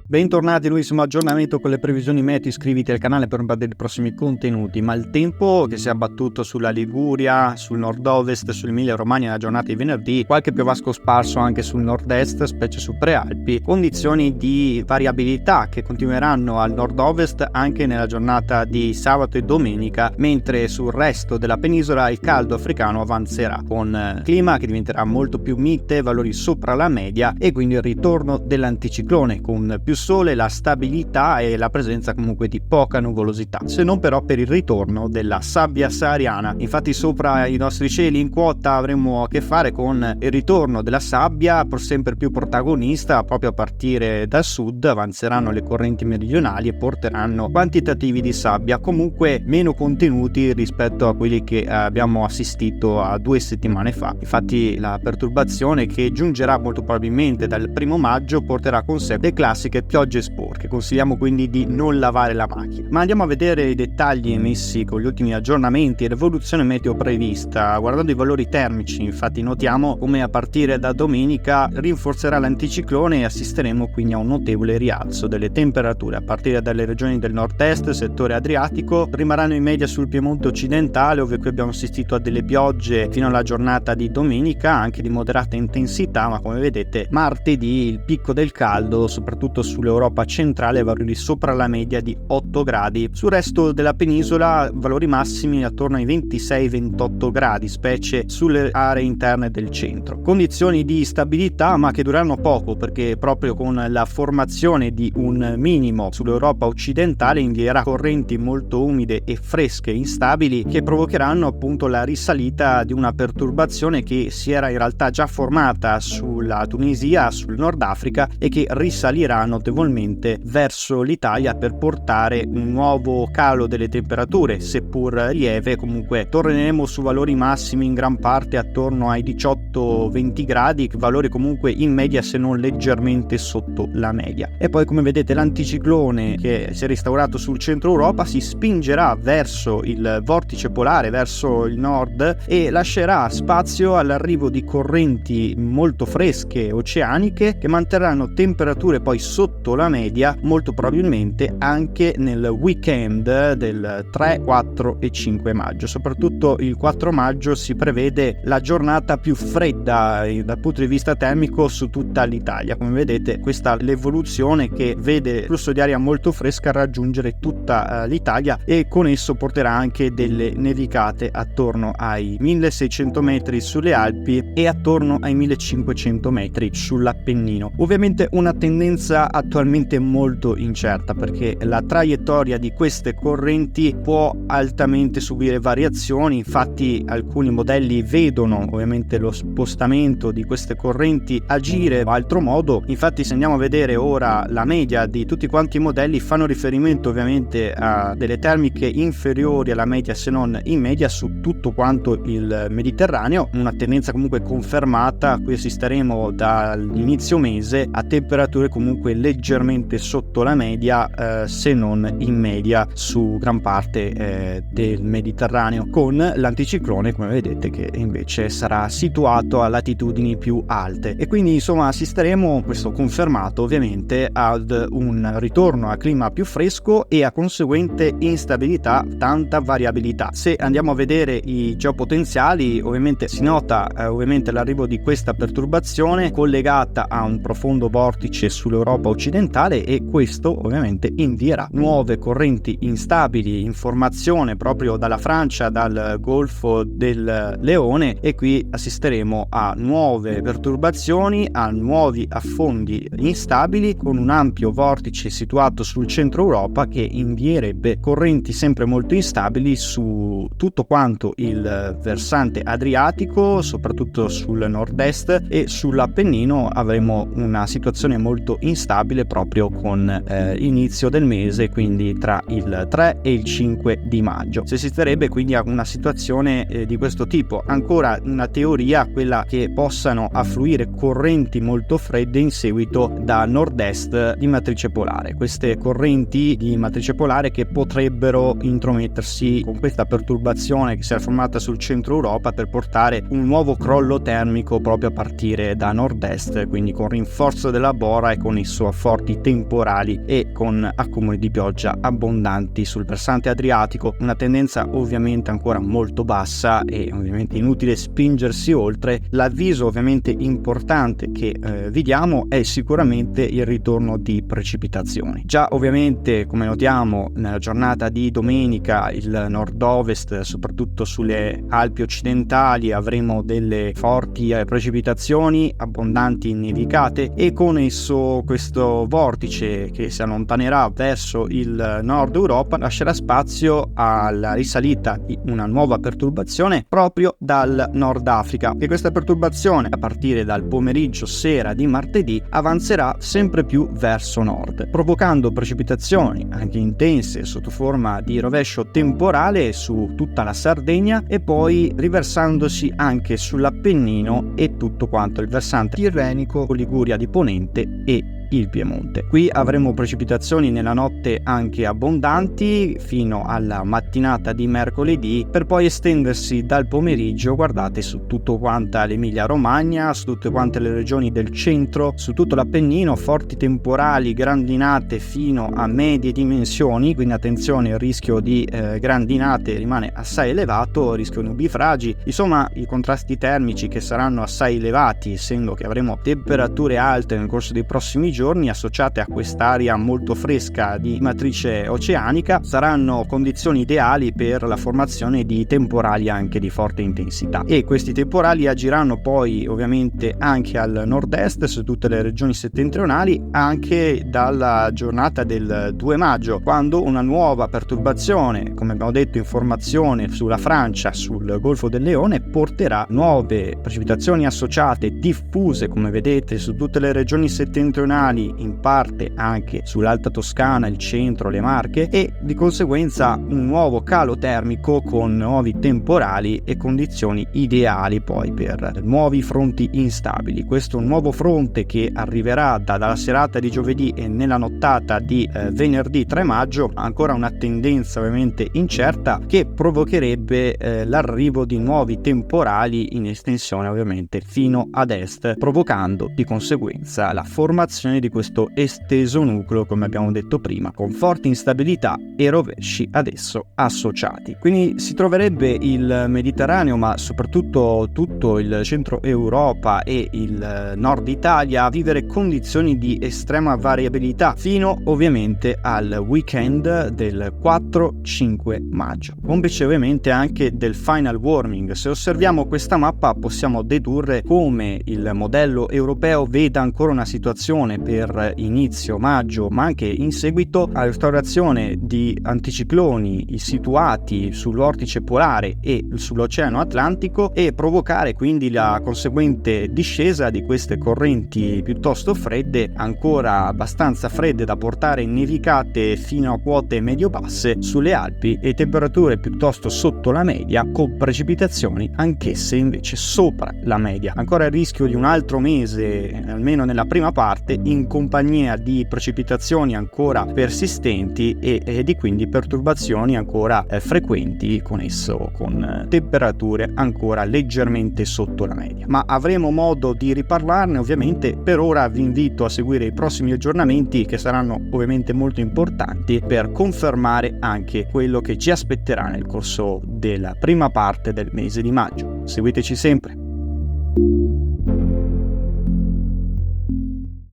Bentornati, nuovissimo aggiornamento con le previsioni meteo. Iscriviti al canale per non perdere i prossimi contenuti. Ma il tempo che si è abbattuto sulla Liguria, sul nord-ovest, sull'Emilia Romagna nella giornata di venerdì, qualche piovasco sparso anche sul nord-est, specie su Prealpi, condizioni di variabilità che continueranno al nord-ovest anche nella giornata di sabato e domenica, mentre sul resto della penisola il caldo africano avanzerà, con clima che diventerà molto più mite, valori sopra la media, e quindi il ritorno dell'anticiclone con più sole, la stabilità e la presenza comunque di poca nuvolosità, se non però per il ritorno della sabbia sahariana. Infatti sopra i nostri cieli in quota avremo a che fare con il ritorno della sabbia, sempre più protagonista proprio a partire dal sud. Avanzeranno le correnti meridionali e porteranno quantitativi di sabbia comunque meno contenuti rispetto a quelli che abbiamo assistito a 2 settimane fa. Infatti la perturbazione che giungerà molto probabilmente dal 1° maggio porterà con sé le classiche piogge sporche. Consigliamo quindi di non lavare la macchina. Ma andiamo a vedere i dettagli emessi con gli ultimi aggiornamenti e l'evoluzione meteo prevista. Guardando i valori termici, infatti, notiamo come a partire da domenica rinforzerà l'anticiclone e assisteremo quindi a un notevole rialzo delle temperature a partire dalle regioni del nord-est, settore adriatico. Rimarranno in media sul Piemonte occidentale, dove qui abbiamo assistito a delle piogge fino alla giornata di domenica, anche di moderata intensità, ma come vedete martedì il picco del caldo, soprattutto sull'Europa centrale, valori sopra la media di 8 gradi. Sul resto della penisola valori massimi attorno ai 26-28 gradi, specie sulle aree interne del centro. Condizioni di stabilità ma che dureranno poco, perché proprio con la formazione di un minimo sull'Europa occidentale invierà correnti molto umide e fresche instabili che provocheranno appunto la risalita di una perturbazione che si era in realtà già formata sulla Tunisia, sul Nord Africa, e che risalirà notevolmente verso l'Italia per portare un nuovo calo delle temperature, seppur lieve. Comunque torneremo su valori massimi in gran parte attorno ai 18-20 gradi, valori comunque in media se non leggermente sotto la media. E poi, come vedete, l'anticiclone che si è restaurato sul centro Europa si spingerà verso il vortice polare, verso il nord, e lascerà spazio all'arrivo di correnti molto fresche oceaniche che manterranno temperature poi sotto la media, molto probabilmente anche nel weekend del 3, 4 e 5 maggio. Soprattutto il 4 maggio si prevede la giornata più fredda dal punto di vista termico su tutta l'Italia. Come vedete, questa è l'evoluzione che vede il flusso di aria molto fresca raggiungere tutta l'Italia, e con esso porterà anche delle nevicate attorno ai 1600 metri sulle Alpi e attorno ai 1500 metri sull'Appennino. Ovviamente una tendenza attualmente molto incerta, perché la traiettoria di queste correnti può altamente subire variazioni. Infatti alcuni modelli vedono ovviamente lo spostamento di queste correnti agire altro modo. Infatti, se andiamo a vedere ora la media di tutti quanti i modelli, fanno riferimento ovviamente a delle termiche inferiori alla media, se non in media, su tutto quanto il Mediterraneo. Una tendenza comunque confermata. Qui assisteremo dall'inizio mese a temperature comunque leggermente sotto la media, se non in media su gran parte del Mediterraneo, con l'anticiclone, come vedete, che invece sarà situato a latitudini più alte. E quindi insomma assisteremo, questo confermato ovviamente, ad un ritorno a clima più fresco e a conseguente instabilità, tanta variabilità. Se andiamo a vedere i geopotenziali, ovviamente si nota ovviamente l'arrivo di questa perturbazione collegata a un profondo vortice sull'Europa occidentale, e questo ovviamente invierà nuove correnti instabili in formazione proprio dalla Francia, dal Golfo del Leone, e qui assisteremo a nuove perturbazioni, a nuovi affondi instabili, con un ampio vortice situato sul centro Europa che invierebbe correnti sempre molto instabili su tutto quanto il versante adriatico, soprattutto sul nord-est, e sull'Appennino avremo una situazione molto instabile probabile proprio con l'inizio del mese, quindi tra il 3 e il 5 di maggio. Si assisterebbe quindi a una situazione di questo tipo. Ancora una teoria, quella che possano affluire correnti molto fredde in seguito da nord-est di matrice polare. Queste correnti di matrice polare che potrebbero intromettersi con questa perturbazione che si è formata sul centro Europa per portare un nuovo crollo termico proprio a partire da nord-est, quindi con rinforzo della bora e con esso forti temporali e con accumuli di pioggia abbondanti sul versante adriatico. Una tendenza ovviamente ancora molto bassa e ovviamente inutile spingersi oltre. L'avviso ovviamente importante che vi diamo è sicuramente il ritorno di precipitazioni. Già ovviamente, come notiamo, nella giornata di domenica il nord-ovest, soprattutto sulle Alpi occidentali, avremo delle forti precipitazioni abbondanti in nevicate e con esso questo vortice che si allontanerà verso il nord Europa lascerà spazio alla risalita di una nuova perturbazione proprio dal Nord Africa, e questa perturbazione a partire dal pomeriggio sera di martedì avanzerà sempre più verso nord, provocando precipitazioni anche intense sotto forma di rovescio temporale su tutta la Sardegna e poi riversandosi anche sull'Appennino e tutto quanto il versante tirrenico, Liguria di Ponente e il Piemonte. Qui avremo precipitazioni nella notte anche abbondanti fino alla mattinata di mercoledì, per poi estendersi dal pomeriggio, guardate, su tutto quanta l'Emilia Romagna, su tutte quante le regioni del centro, su tutto l'Appennino, forti temporali, grandinate fino a medie dimensioni, quindi attenzione, il rischio di grandinate rimane assai elevato, il rischio nubifragi, insomma i contrasti termici che saranno assai elevati, essendo che avremo temperature alte nel corso dei prossimi giorni associate a quest'aria molto fresca di matrice oceanica, saranno condizioni ideali per la formazione di temporali anche di forte intensità, e questi temporali agiranno poi ovviamente anche al nord-est su tutte le regioni settentrionali anche dalla giornata del 2 maggio, quando una nuova perturbazione, come abbiamo detto in formazione sulla Francia, sul Golfo del Leone, porterà nuove precipitazioni associate diffuse, come vedete, su tutte le regioni settentrionali, in parte anche sull'Alta Toscana, il centro, le Marche, e di conseguenza un nuovo calo termico con nuovi temporali e condizioni ideali poi per nuovi fronti instabili. Questo nuovo fronte che arriverà dalla serata di giovedì e nella nottata di venerdì 3 maggio ha ancora una tendenza ovviamente incerta che provocherebbe l'arrivo di nuovi temporali in estensione ovviamente fino ad est, provocando di conseguenza la formazione di questo esteso nucleo, come abbiamo detto prima, con forti instabilità e rovesci ad esso associati. Quindi si troverebbe il Mediterraneo, ma soprattutto tutto il centro Europa e il nord Italia, a vivere condizioni di estrema variabilità fino ovviamente al weekend del 4-5 maggio, complice ovviamente anche del final warming. Se osserviamo questa mappa possiamo dedurre come il modello europeo veda ancora una situazione per inizio maggio, ma anche in seguito alla instaurazione di anticicloni situati sul vortice polare e sull'Oceano Atlantico, e provocare quindi la conseguente discesa di queste correnti piuttosto fredde, ancora abbastanza fredde da portare in nevicate fino a quote medio-basse sulle Alpi e temperature piuttosto sotto la media, con precipitazioni anch'esse invece sopra la media. Ancora il rischio di un altro mese, almeno nella prima parte, in compagnia di precipitazioni ancora persistenti e di quindi perturbazioni ancora frequenti con esso, con temperature ancora leggermente sotto la media. Ma avremo modo di riparlarne ovviamente. Per ora vi invito a seguire i prossimi aggiornamenti, che saranno ovviamente molto importanti per confermare anche quello che ci aspetterà nel corso della prima parte del mese di maggio. Seguiteci sempre.